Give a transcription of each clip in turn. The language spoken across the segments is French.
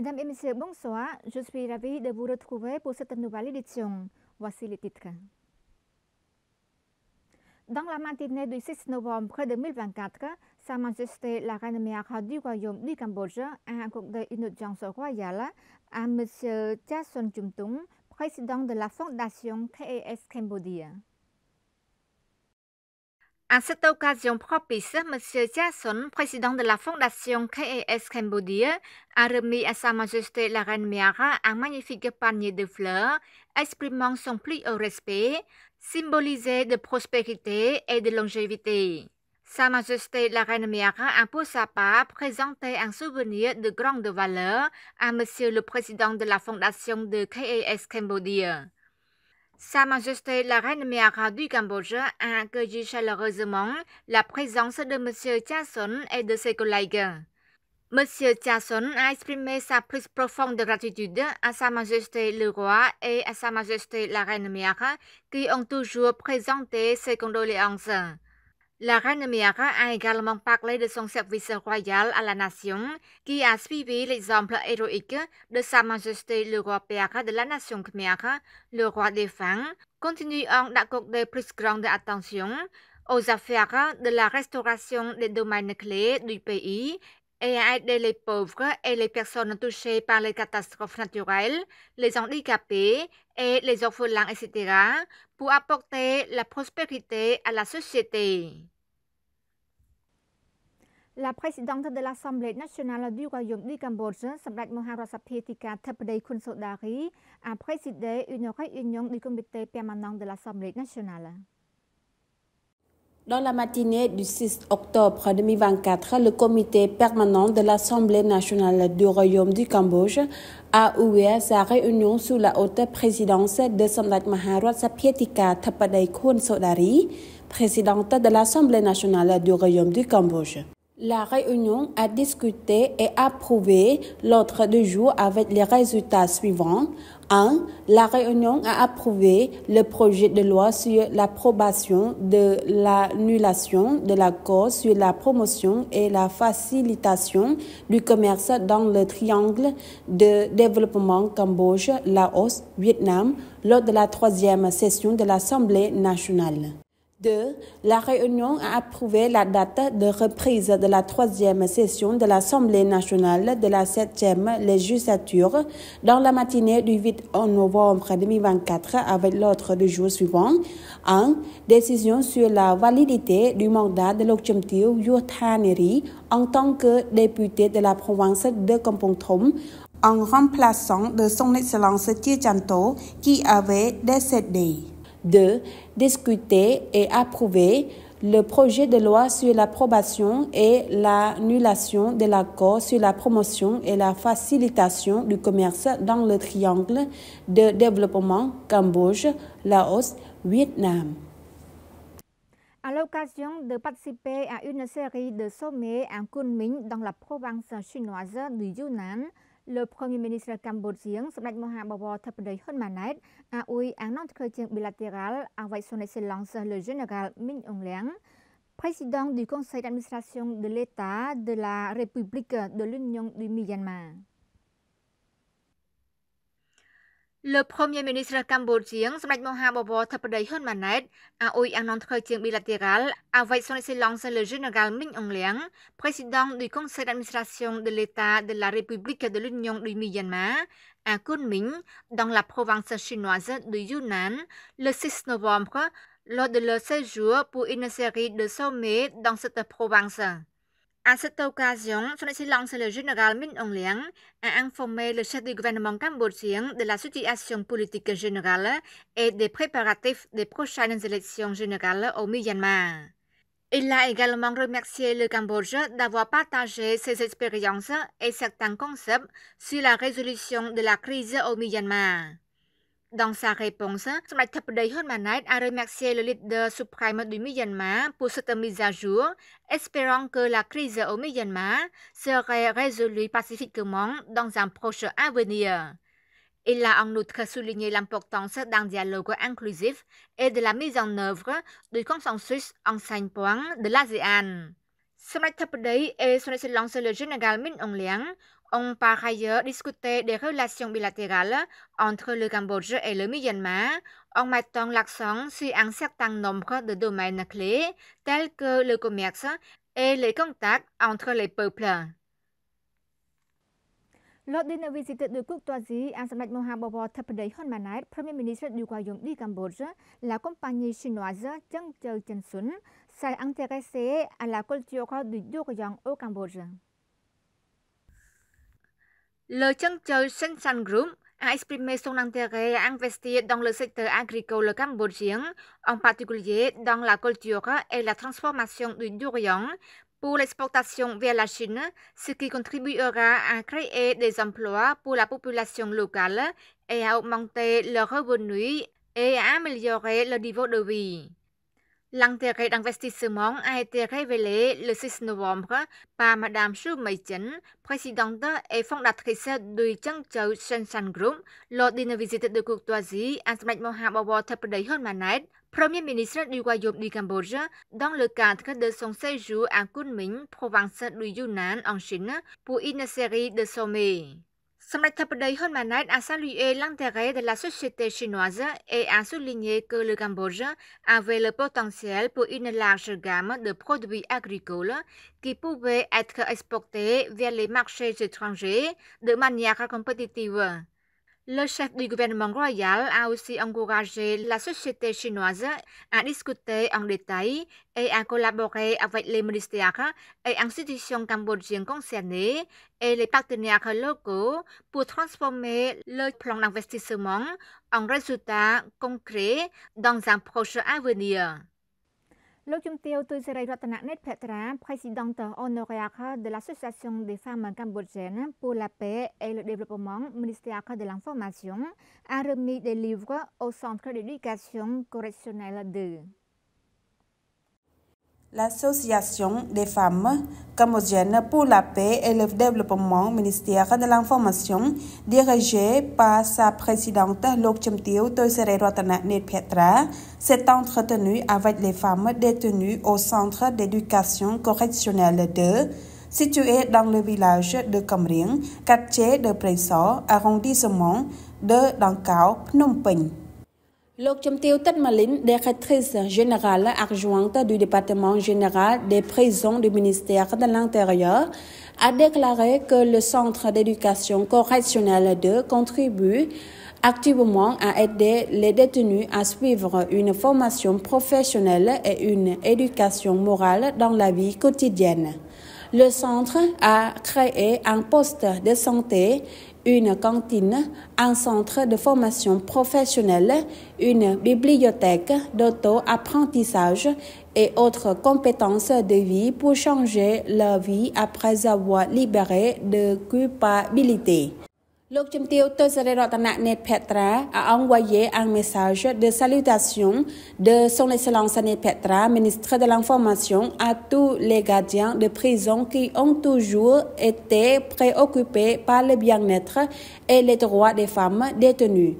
Mesdames et messieurs, bonsoir. Je suis ravie de vous retrouver pour cette nouvelle édition. Voici les titres. Dans la matinée du 6 novembre 2024, Sa Majesté la Reine Mère du Royaume du Cambodge a accordé une audience royale à M. Chason Chumtung, président de la fondation KAS Cambodia. À cette occasion propice, M. Chason, président de la fondation KAS Cambodia, a remis à Sa Majesté la Reine Mère un magnifique panier de fleurs, exprimant son plus haut respect, symbolisé de prospérité et de longévité. Sa Majesté la Reine Mère a pour sa part présenté un souvenir de grande valeur à M. le président de la fondation de KAS Cambodia. Sa Majesté la Reine Mère du Cambodge a accueilli chaleureusement la présence de M. Chason et de ses collègues. M. Chason a exprimé sa plus profonde gratitude à Sa Majesté le Roi et à Sa Majesté la Reine Mère qui ont toujours présenté ses condoléances. La Reine Mère a également parlé de son service royal à la nation qui a suivi l'exemple héroïque de Sa Majesté le Roi Père de la nation Khmer, le roi défunt, continuant d'accorder plus grande attention aux affaires de la restauration des domaines clés du pays et à aider les pauvres et les personnes touchées par les catastrophes naturelles, les handicapés et les orphelins, etc., pour apporter la prospérité à la société. La présidente de l'Assemblée nationale du Royaume du Cambodge, Samdech Maharasaphetika Theppaday Khun Sodari, a présidé une réunion du comité permanent de l'Assemblée nationale. Dans la matinée du 6 octobre 2024, le comité permanent de l'Assemblée nationale du Royaume du Cambodge a ouvert sa réunion sous la haute présidence de Samdech Maharasaphetika Theppaday Khun Sodari, présidente de l'Assemblée nationale du Royaume du Cambodge. La réunion a discuté et approuvé l'ordre du jour avec les résultats suivants. 1. La réunion a approuvé le projet de loi sur l'approbation de l'annulation de l'accord sur la promotion et la facilitation du commerce dans le triangle de développement Cambodge, Laos, Vietnam lors de la 3e session de l'Assemblée nationale. 2. La réunion a approuvé la date de reprise de la 3e session de l'Assemblée nationale de la 7e législature dans la matinée du 8 novembre 2024 avec l'ordre du jour suivant. 1. Décision sur la validité du mandat de Lok Chumtil Yothaneri en tant que député de la province de Kampong Thom en remplaçant de son Excellence Thie Chanto qui avait décédé. 2. Discuter et approuver le projet de loi sur l'approbation et l'annulation de l'accord sur la promotion et la facilitation du commerce dans le triangle de développement Cambodge, Laos, Vietnam. À l'occasion de participer à une série de sommets à Kunming dans la province chinoise du Yunnan, le Premier ministre cambodgien, Samdech Mahabawor Theppaday Hun Manet, a eu un entretien bilatéral avec son Excellence le général Min Aung Hlaing, président du Conseil d'administration de l'État de la République de l'Union du Myanmar. Le Premier ministre cambodgien, Samdech Mahabawor Theppaday Hun Manet, a eu un entretien bilatéral avec son Excellence le général Min Aung Hlaing, président du Conseil d'administration de l'État de la République de l'Union du Myanmar, à Kunming, dans la province chinoise du Yunnan, le 6 novembre, lors de leur séjour pour une série de sommets dans cette province. À cette occasion, son Excellence le général Min Aung Hlaing a informé le chef du gouvernement cambodgien de la situation politique générale et des préparatifs des prochaines élections générales au Myanmar. Il a également remercié le Cambodge d'avoir partagé ses expériences et certains concepts sur la résolution de la crise au Myanmar. Dans sa réponse, Samdech Theppaday Hun Manet a remercié le leader suprême du Myanmar pour cette mise à jour, espérant que la crise au Myanmar serait résolue pacifiquement dans un proche avenir. Il a en outre souligné l'importance d'un dialogue inclusif et de la mise en œuvre du consensus en 5 points de l'ASEAN. Samdech Theppaday et son Excellence le général Min Aung Hlaing ont par ailleurs discuté des relations bilatérales entre le Cambodge et le Myanmar en mettant l'accent sur un certain nombre de domaines clés tels que le commerce et les contacts entre les peuples. Lors d'une visite de courtoisie à Samdech Mahabubor Theppaday Honmanait, Premier ministre du Royaume du Cambodge, la compagnie chinoise Cheng Cheu Chen Sun s'est intéressée à la culture du durian au Cambodge. Le Cheng Cheu Chen Sun Group a exprimé son intérêt à investir dans le secteur agricole cambodgien, en particulier dans la culture et la transformation du durian pour l'exportation vers la Chine, ce qui contribuera à créer des emplois pour la population locale et à augmenter leurs revenus et à améliorer le niveau de vie. L'intérêt d'investissement a été révélé le 6 novembre par Madame Su Mei-chen, présidente et fondatrice du Cheng Cheu Chen Sun Group, lors d'une visite de courtoisie à Samdech Mahabubor Theppaday Honmanait, Premier ministre du Royaume du Cambodge, dans le cadre de son séjour à Kunming, province du Yunnan en Chine, pour une série de sommets. Samdech Theppaday Honmanait a salué l'intérêt de la société chinoise et a souligné que le Cambodge avait le potentiel pour une large gamme de produits agricoles qui pouvaient être exportés vers les marchés étrangers de manière compétitive. Le chef du gouvernement royal a aussi encouragé la société chinoise à discuter en détail et à collaborer avec les ministères et institutions cambodgiennes concernées et les partenaires locaux pour transformer le plan d'investissement en résultats concrets dans un proche avenir. Lô Chung Tiêu Tui Seray Ratananet Petra, présidente honoraire de l'Association des femmes cambodgiennes pour la paix et le développement, ministère de l'Information, a remis des livres au Centre d'éducation correctionnelle 2. L'Association des femmes cambodgiennes pour la paix et le développement, ministère de l'Information, dirigée par sa présidente Lô Chung Tiêu Tui Seray Ratananet Petra, s'est entretenue avec les femmes détenues au Centre d'éducation correctionnelle 2, situé dans le village de Cam Rieng, quartier de Preso, arrondissement de Dang Cao, Phnom Penh. Lô Chung Tiêu Tet Malin, directrice générale adjointe du département général des prisons du ministère de l'Intérieur, a déclaré que le centre d'éducation correctionnelle 2 contribue activement à aider les détenus à suivre une formation professionnelle et une éducation morale dans la vie quotidienne. Le centre a créé un poste de santé, une cantine, un centre de formation professionnelle, une bibliothèque d'auto-apprentissage et autres compétences de vie pour changer leur vie après avoir libéré de culpabilité. Lô Chung Tiêu Tui Seray Ratananet Petra a envoyé un message de salutation de son Excellence Net Petra, ministre de l'Information, à tous les gardiens de prison qui ont toujours été préoccupés par le bien-être et les droits des femmes détenues.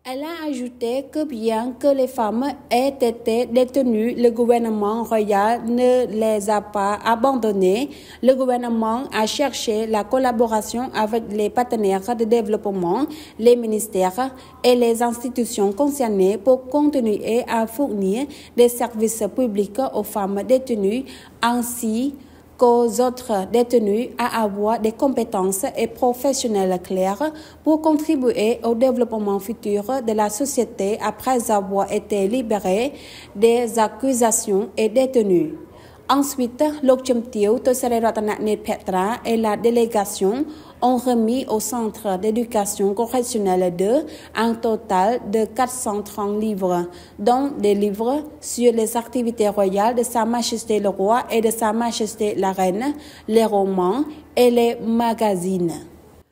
Elle a ajouté que bien que les femmes aient été détenues, le gouvernement royal ne les a pas abandonnées. Le gouvernement a cherché la collaboration avec les partenaires de développement, les ministères et les institutions concernées pour continuer à fournir des services publics aux femmes détenues ainsi qu'aux autres détenus à avoir des compétences et professionnelles claires pour contribuer au développement futur de la société après avoir été libérés des accusations et détenus. Ensuite, Lô Chung Tiêu Tui Seray Ratananet Petra et la délégation ont remis au Centre d'éducation correctionnelle 2 un total de 430 livres, dont des livres sur les activités royales de Sa Majesté le Roi et de Sa Majesté la Reine, les romans et les magazines.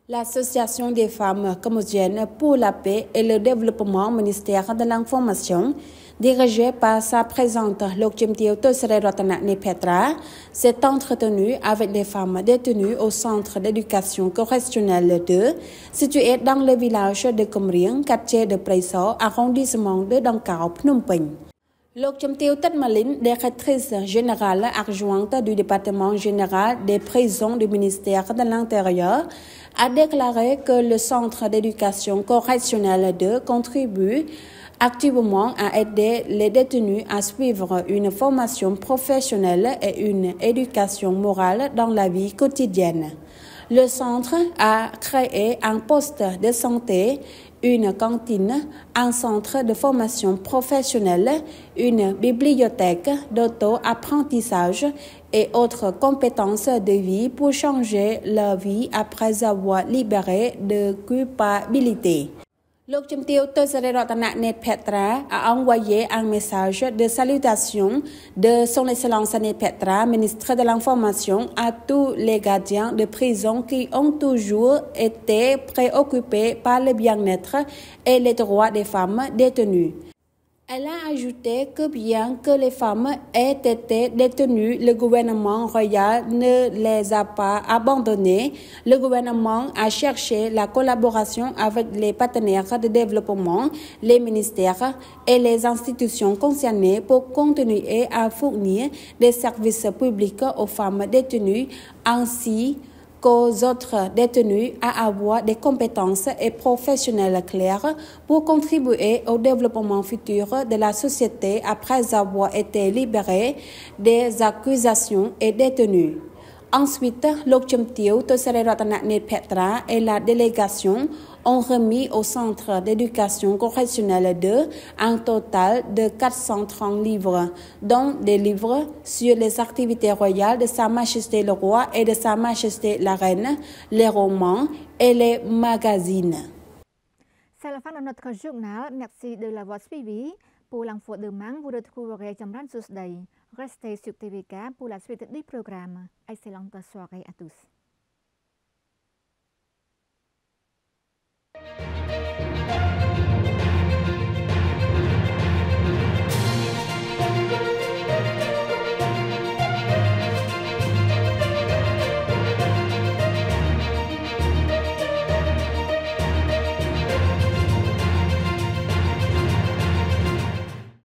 L'Association des femmes cambodgiennes pour la paix et le développement, ministère de l'Information, dirigée par sa présidente Lô Chung Tiêu Tui Seray Ratananet Petra, s'est entretenue avec les femmes détenues au Centre d'éducation correctionnelle 2, situé dans le village de Cam Rieng, quartier de Preso, arrondissement de Dang Cao, Phnom Penh. Lộc Châm Tiêu Tất Malin, directrice générale adjointe du département général des prisons du ministère de l'Intérieur, a déclaré que le centre d'éducation correctionnelle 2 contribue activement à aider les détenus à suivre une formation professionnelle et une éducation morale dans la vie quotidienne. Le centre a créé un poste de santé, une cantine, un centre de formation professionnelle, une bibliothèque d'auto-apprentissage et autres compétences de vie pour changer leur vie après avoir libéré de culpabilité. Lộc Châm Tiêu Tosareratana Net Petra a envoyé un message de salutation de son Excellence Net Petra, ministre de l'Information, à tous les gardiens de prison qui ont toujours été préoccupés par le bien-être et les droits des femmes détenues. Elle a ajouté que bien que les femmes aient été détenues, le gouvernement royal ne les a pas abandonnées. Le gouvernement a cherché la collaboration avec les partenaires de développement, les ministères et les institutions concernées pour continuer à fournir des services publics aux femmes détenues ainsi qu'aux autres détenus à avoir des compétences et professionnels claires pour contribuer au développement futur de la société après avoir été libérés des accusations et détenus. Ensuite, Lộc Châm Tiêu Tosareratana Net Petra et la délégation ont remis au Centre d'éducation correctionnelle 2 un total de 430 livres, dont des livres sur les activités royales de Sa Majesté le Roi et de Sa Majesté la Reine, les romans et les magazines. C'est la fin de notre journal. Merci de l'avoir suivi. Pour l'info demain, vous retrouverez Jamran Susday. Restez sur TVK pour la suite du programme. Excellente soirée à tous.